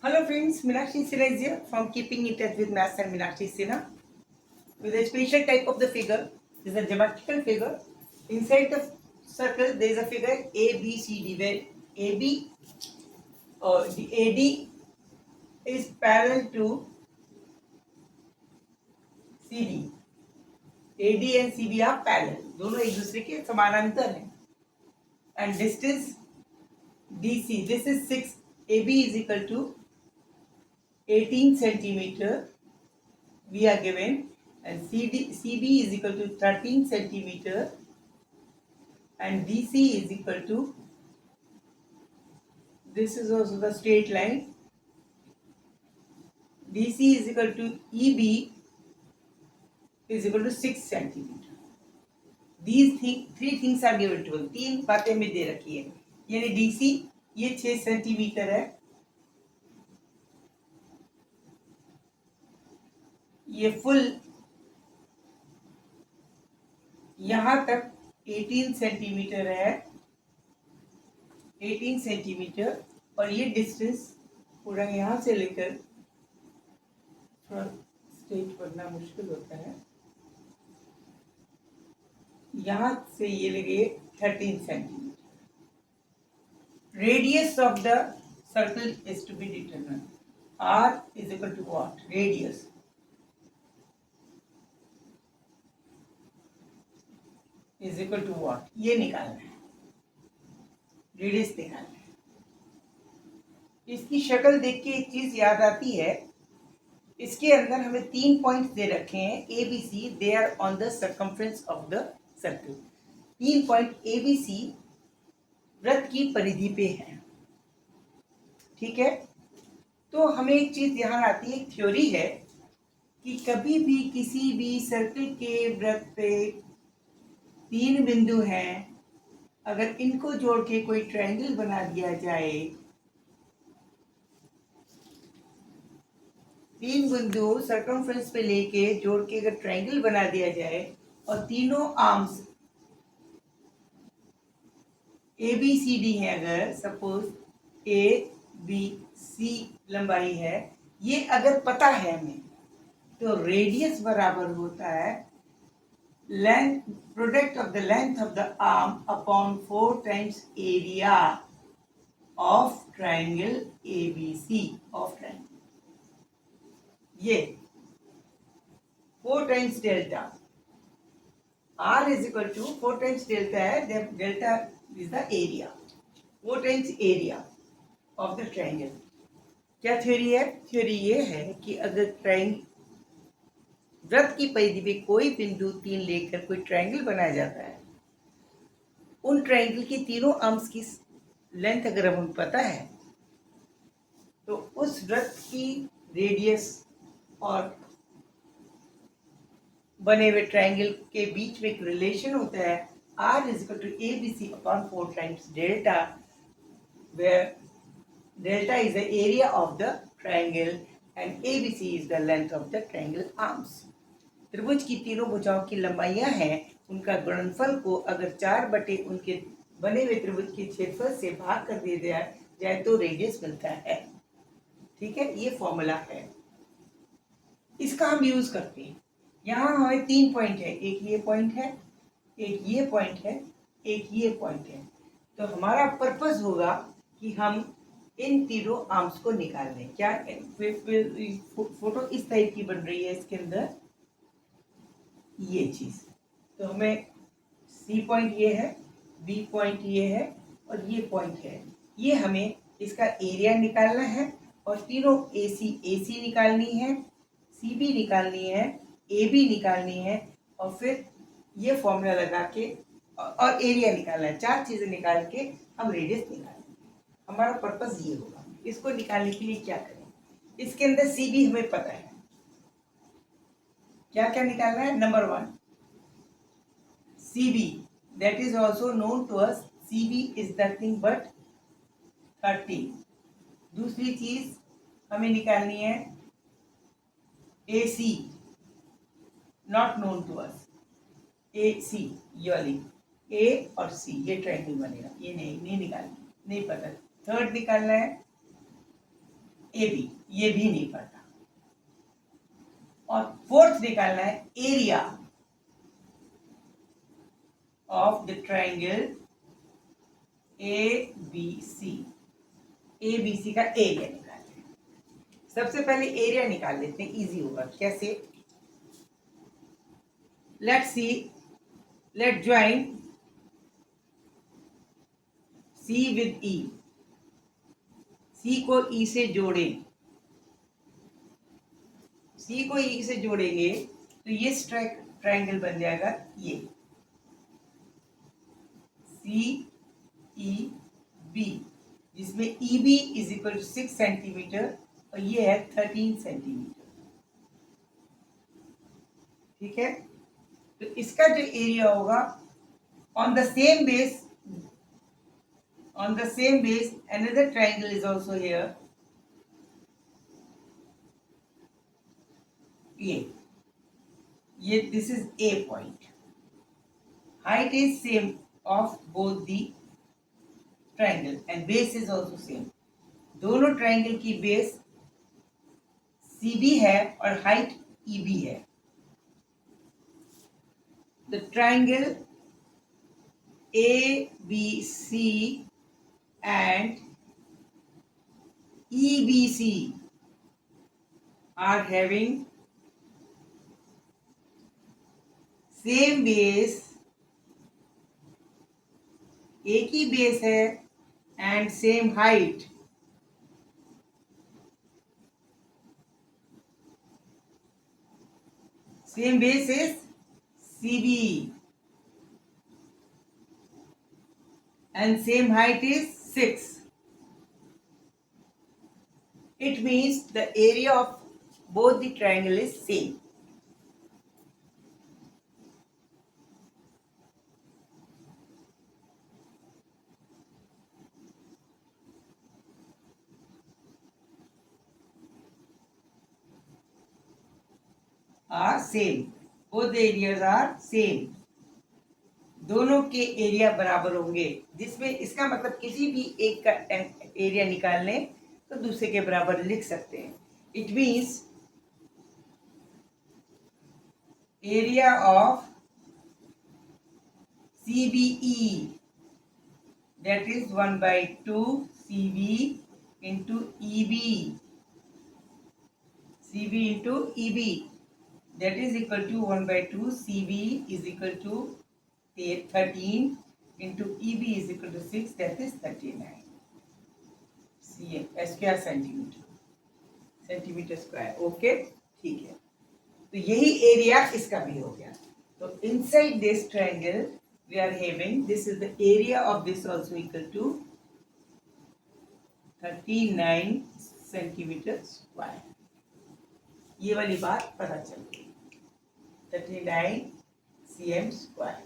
Hello friends, Meenakshi Sinha is here from Keeping in Touch with Maths and Meenakshi Sinha. With a special type of the figure, this is a geometrical figure. Inside the circle, there is a figure ABCD where AB or the AD is parallel to CD. AD and CD are parallel. दोनों एक दूसरे के समानांतर हैं. And distance DC, this is 6. AB is equal to 18 centimeter. We are given, and CB is equal to 13 centimeter, and DC is equal to, this is also the straight line, DC is equal to EB is equal to 6 centimeter. These three things are given to us. तीन बातें हमें दे रखी है. यानी DC ये 6 centimetre है, ये full यहां तक 18 सेंटीमीटर है, 18 सेंटीमीटर, और ये डिस्टेंस पूरा यहां से लेकर, थोड़ा स्ट्रेट पढ़ना मुश्किल होता है, यहां से ये लगे 13 centimetre. Radius of the circle is to be determined. R is equal to what? Radius. Is equal to what? ये निकालना है, रेडियस निकालना है. इसकी शक्ल देख के एक चीज याद आती है. इसके अंदर हमें 3 पॉइंट्स दे रखे हैं A B C. They are on the circumference of the circle. 3 point A B C वृत्त की परिधि पे हैं. ठीक है. तो हमें एक चीज ध्यान आती है, एक थ्योरी है कि कभी भी किसी भी सर्कल के वृत्त पे 3 बिंदु हैं, अगर इनको जोड़ के कोई ट्रायंगल बना दिया जाए, 3 बिंदु सर्कमफ्रेंस पे लेके जोड़ के अगर ट्रायंगल बना दिया जाए और तीनों arms A B C D है, अगर सपोज ए बी सी लंबाई है, ये अगर पता है हमें, तो रेडियस बराबर होता है length, product of the length of the arm upon 4 times area of triangle A B C. Of triangle ये 4 times delta. R is equal to 4 times delta है, delta is the area. 4 times area of the triangle. क्या theory है? Theory ये है कि अगर triangle वृत्त की परिधि पे कोई बिंदु 3 लेकर कोई ट्रायंगल बनाया जाता है, उन ट्रायंगल की तीनों आर्म्स की लेंथ अगर हमें पता है, तो उस वृत्त की रेडियस और बने हुए ट्रायंगल के बीच में एक रिलेशन होता है. R is equal to ABC upon 4 times delta, where delta is the area of the triangle and ABC is the length of the triangle arms. त्रिभुज की तीनों भुजाओं की लंबाइयां हैं, उनका गुणनफल को अगर 4 बटे उनके बने हुए त्रिभुज के क्षेत्रफल से भाग कर दिया जाए तो रेडियस मिलता है. ठीक है, ये फॉर्मूला है, इसका हम यूज करते हैं. यहाँ हमें 3 पॉइंट है, एक ये पॉइंट है, एक ये पॉइंट है, एक ये पॉइंट है. तो हमारा पर्पस होगा कि हम इन तीनों आर्म्स को निकाल लें. क्या फोटो इस टाइप की बन रही है, इसके अंदर ये चीज. तो हमें सी पॉइंट ये है, बी पॉइंट ये है, और ये पॉइंट है. ये हमें इसका एरिया निकालना है, और तीनों AC निकालनी है, CB निकालनी है, AB निकालनी है, और फिर ये फॉर्मूला लगा के और एरिया निकालना है. 4 चीजें निकाल के हम रेडियस निकालेंगे. हमारा पर्पस ये होगा. इसको निकालने के लिए क्या करें? इसके अंदर CB हमें पता है. क्या क्या निकालना है? Number 1 CB, that is also known to us. CB is nothing but 30. दूसरी चीज हमें निकालनी है AC, not known to us. AC ये वाली A और C, ये ट्रायंगल बनेगा. ये नहीं निकालना, नहीं पता. थर्ड निकालना है ए बी, ये भी नहीं पड़ता। और फोर्थ निकालना है area of the triangle A B C. A B C का एरिया निकालना है। सबसे पहले एरिया निकाल लेते हैं, इजी होगा। कैसे? Let's see, let join C with E. C को ई से जोड़ें। सी को ई से जोड़ेंगे तो ये ट्राइंगल बन जाएगा ये सी ई बी, जिसमें E B is equal to 6 centimetre और ये है 13 सेंटीमीटर। ठीक है, तो इसका जो एरिया होगा on the same base, another triangle is also here, ये this is A point. Height is same of both the triangle and base is also same. दोनों ट्राइंगल की बेस CB है और हाइट EB है। The triangle ABC and EBC are having same base, एक ही base है and same height. Same base is CB and same height is 6. It means the area of both the triangle is same. Are same. Both the areas are same. दोनों के area बराबर होंगे, जिसमें इसका मतलब किसी भी एक का एरिया निकालने तो दूसरे के बराबर लिख सकते हैं। It means area of CBE, that is 1/2 CB into EB, CB into EB, that is equal to 1/2 CB is equal to 13 into EB is equal to 6, that is 39 cm square centimetre square. Okay, ठीक है, तो यही area इसका भी हो गया। तो inside this triangle we are having, this is the area of this also equal to 39 centimetre square. ये वाली बात पता चल गई, 39 cm स्क्वायर।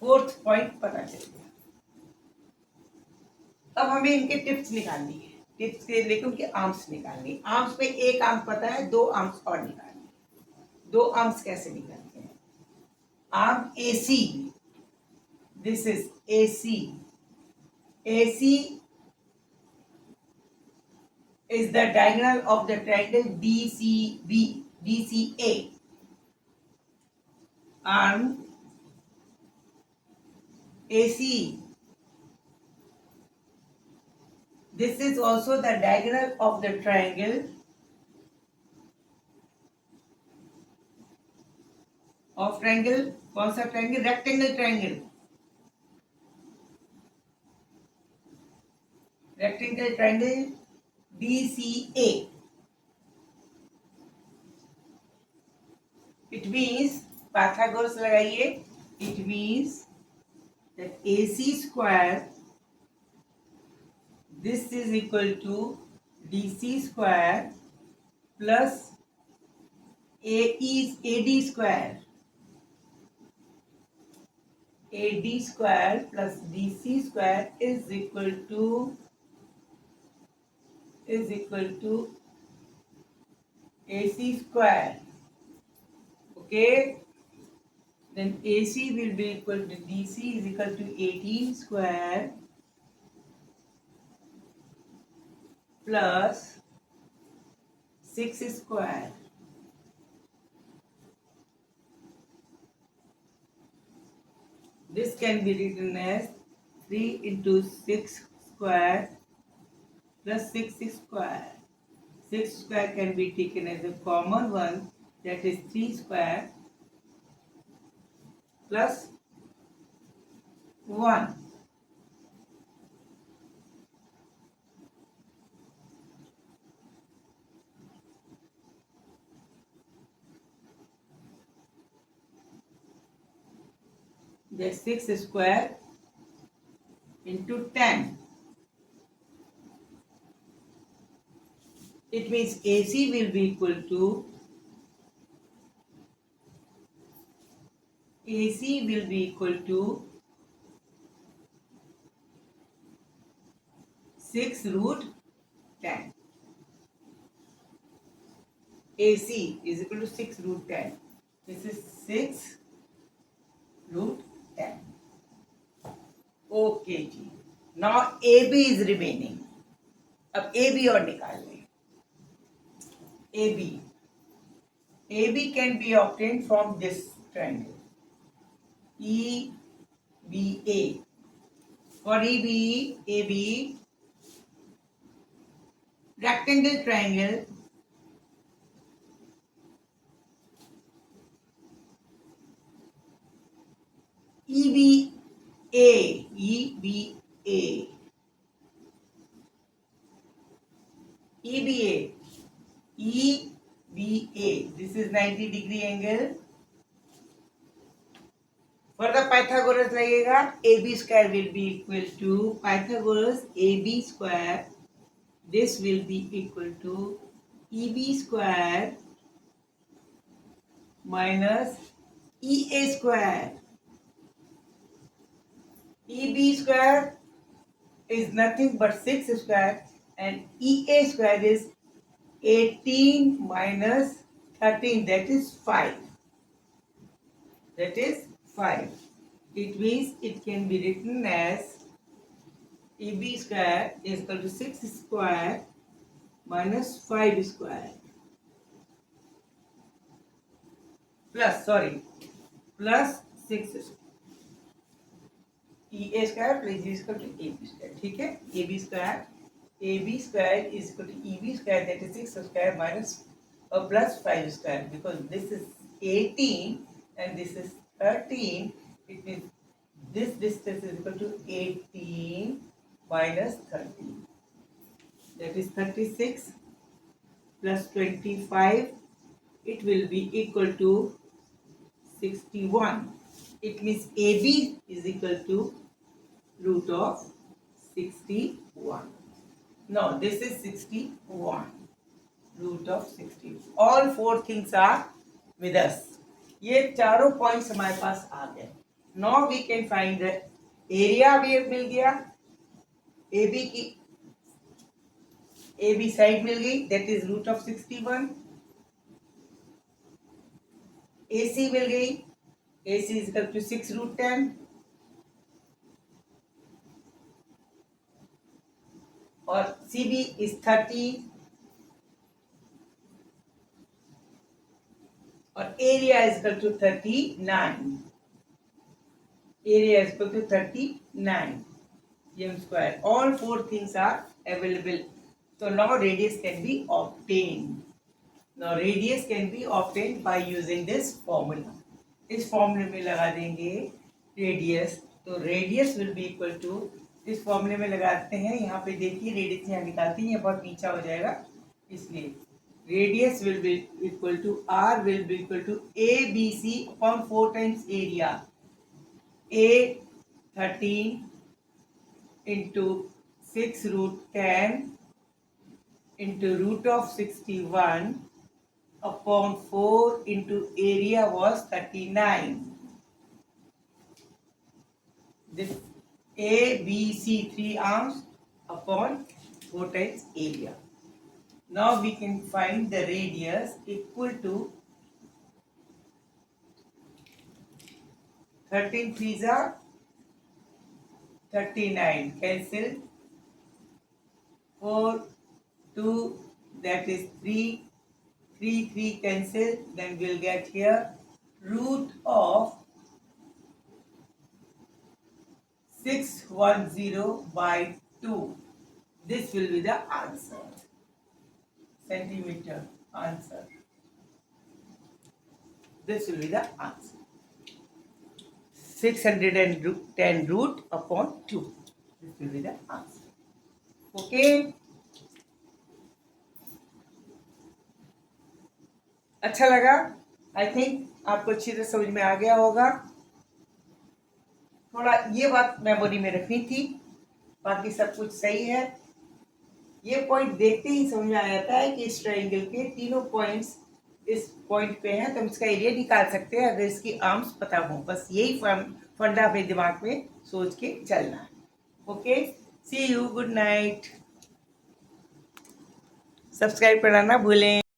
फोर्थ पॉइंट पता चल गया। अब हमें इनके टिप्स निकालनी है। टिप्स के लेकिन उनके आर्म्स निकालनी। आर्म्स पे एक आर्म पता है, दो आर्म्स और निकालने। दो आर्म्स कैसे निकालते हैं? Arm AC, this is AC, AC is the diagonal of the triangle DCB, DCA. Arm AC, this is also the diagonal of the triangle of triangle, कौन सा triangle? Rectangle triangle, rectangle triangle DCA. It means Pythagoras लगाइए। It means that AC square, this is equal to DC square plus AD square, AD square plus DC square is equal to AC square. Okay, then AC will be equal to DC is equal to 18 square plus 6 square. This can be written as 3 into 6 square plus 6 square. 6 square can be taken as a common one, that is 3 square plus 1. That's 6 square into 10. It means AC will be equal to 6 root 10. AC is equal to 6 root 10. This is 6 root 10. Okay जी. Now AB is remaining. अब AB और निकाल लें. AB. AB can be obtained from this triangle. EBA. For AB, rectangle triangle, EBA, EBA, EBA, EBA. This is 90-degree angle. For the Pythagoras लगेगा AB square will be equal to Pythagoras AB square. This will be equal to EB square minus EA square. EB square is nothing but 6 square and EA square is 18 minus 13, that is 5. That is 5. It means it can be written as EB square is equal to 6 square minus 5 square. Plus 6 square. EA square plus EB square to AB square. ठीक है? AB square is equal to EB square, that is 6 square minus plus 5 square, because this is 18 and this is 13. It means this distance is equal to 18 minus 13. That is 36 plus 25. It will be equal to 61. It means AB is equal to root of 61. No, this is 61. Root of 60. All 4 things are with us. ये चारों points हमारे पास आ गए. Now we can find the area भी मिल गया. AB की AB side मिल गई, that is root of 61. AC मिल गई, AC is equal to 6 root 10. और CB is 30. और area is equal to 39. Area is equal to 39 m square. All 4 things are available. So now radius can be obtained. Now radius can be obtained by using this formula. इस फॉर्मूले में लगा देंगे radius, तो radius will be equal to, इस फॉर्मूले में लगाते हैं. यहाँ पे देखिए रेडियस यहाँ निकालते हैं, ये बहुत नीचा हो जाएगा, इसलिए radius will be equal to R will be equal to ABC upon 4 times area. A 13 into 6 root 10 into root of 61 upon 4 into area was 39. This ABC 3 arms upon 4 times area. Now we can find the radius equal to 13 3s are 39. Cancel. 4 2, that is 3, 3 cancel, then we'll get here root of 610 by 2. This will be the answer. Centimeter answer. This will be the answer. 610 root upon 2. This will be the answer. Okay. अच्छा लगा? I think आपको अच्छी तरह समझ में आ गया होगा. थोड़ा ये बात मेमोरी में रखनी थी, बाकी सब कुछ सही है. ये पॉइंट देखते ही समझ में आ जाता है कि इस ट्रायंगल के तीनों पॉइंट्स इस पॉइंट पे हैं, तो हम इसका एरिया निकाल सकते हैं अगर इसकी आर्म्स पता हो. बस यही फंडा अपने दिमाग में सोच के चलना है. Okay, see you, good night. Subscribe करना ना भूलें.